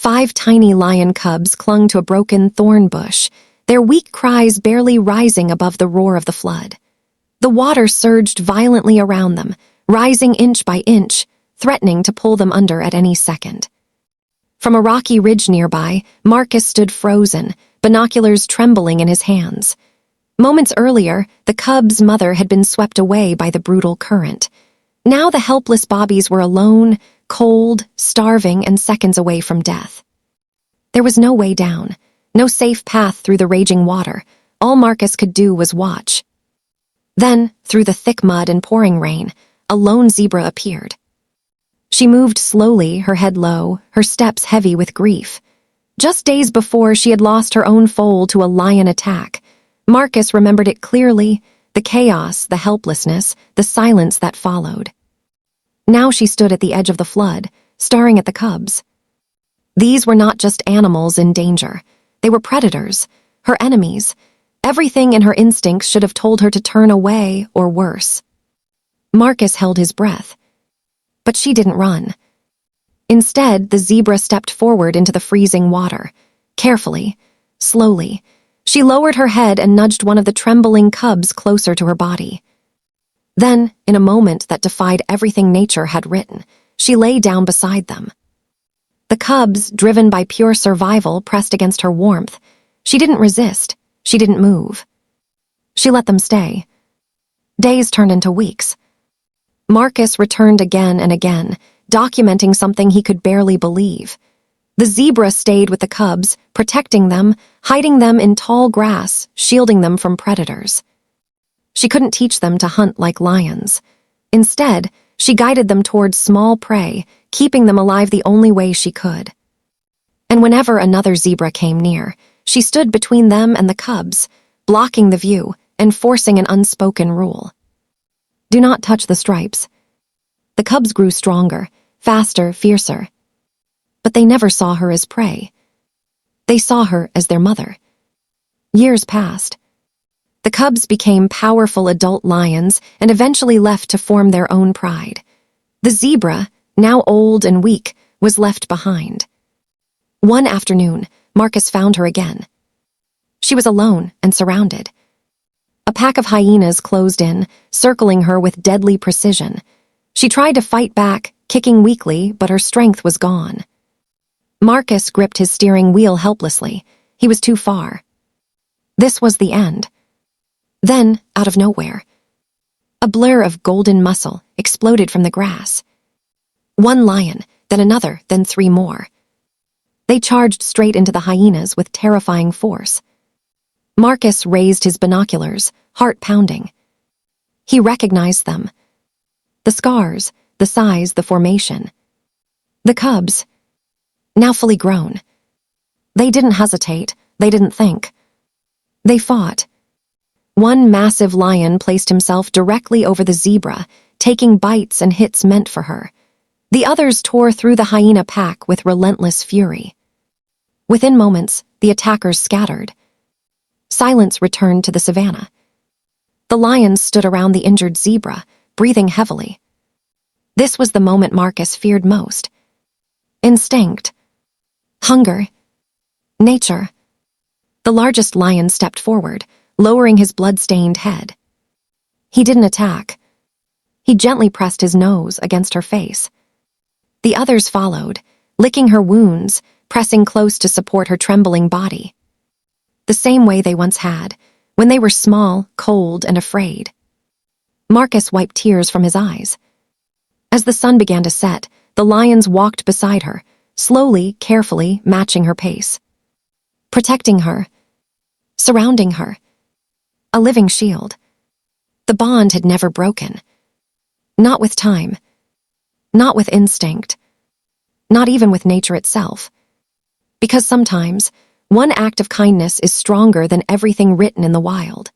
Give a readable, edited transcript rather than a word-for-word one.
5 tiny lion cubs clung to a broken thorn bush, their weak cries barely rising above the roar of the flood. The water surged violently around them, rising inch by inch, threatening to pull them under at any second. From a rocky ridge nearby, Marcus stood frozen, binoculars trembling in his hands. Moments earlier, the cubs' mother had been swept away by the brutal current. Now the helpless bobbies were alone, cold, starving, and seconds away from death. There was no way down, no safe path through the raging water. All Marcus could do was watch. Then, through the thick mud and pouring rain, a lone zebra appeared. She moved slowly, her head low, her steps heavy with grief. Just days before, she had lost her own foal to a lion attack. Marcus remembered it clearly, the chaos, the helplessness, the silence that followed. Now she stood at the edge of the flood, staring at the cubs. These were not just animals in danger. They were predators, her enemies. Everything in her instincts should have told her to turn away or worse. Marcus held his breath. But she didn't run. Instead, the zebra stepped forward into the freezing water. Carefully, slowly, she lowered her head and nudged one of the trembling cubs closer to her body. Then, in a moment that defied everything nature had written, she lay down beside them. The cubs, driven by pure survival, pressed against her warmth. She didn't resist. She didn't move. She let them stay. Days turned into weeks. Marcus returned again and again, documenting something he could barely believe. The zebra stayed with the cubs, protecting them, hiding them in tall grass, shielding them from predators. She couldn't teach them to hunt like lions. Instead, she guided them towards small prey, keeping them alive the only way she could. And whenever another zebra came near, she stood between them and the cubs, blocking the view, enforcing an unspoken rule. Do not touch the stripes. The cubs grew stronger, faster, fiercer. But they never saw her as prey. They saw her as their mother. Years passed. The cubs became powerful adult lions and eventually left to form their own pride. The zebra, now old and weak, was left behind. One afternoon, Marcus found her again. She was alone and surrounded. A pack of hyenas closed in, circling her with deadly precision. She tried to fight back, kicking weakly, but her strength was gone. Marcus gripped his steering wheel helplessly. He was too far. This was the end. Then, out of nowhere, a blur of golden muscle exploded from the grass. One lion, then another, then 3 more. They charged straight into the hyenas with terrifying force. Marcus raised his binoculars, heart pounding. He recognized them. The scars, the size, the formation. The cubs, now fully grown. They didn't hesitate. They didn't think. They fought. One massive lion placed himself directly over the zebra, taking bites and hits meant for her. The others tore through the hyena pack with relentless fury. Within moments, the attackers scattered. Silence returned to the savannah. The lions stood around the injured zebra, breathing heavily. This was the moment Marcus feared most. Instinct. Hunger. Nature. The largest lion stepped forward, lowering his blood-stained head. He didn't attack. He gently pressed his nose against her face. The others followed, licking her wounds, pressing close to support her trembling body. The same way they once had, when they were small, cold, and afraid. Marcus wiped tears from his eyes. As the sun began to set, the lions walked beside her, slowly, carefully, matching her pace. Protecting her. Surrounding her. A living shield. The bond had never broken. Not with time. Not with instinct. Not even with nature itself. Because sometimes, one act of kindness is stronger than everything written in the wild.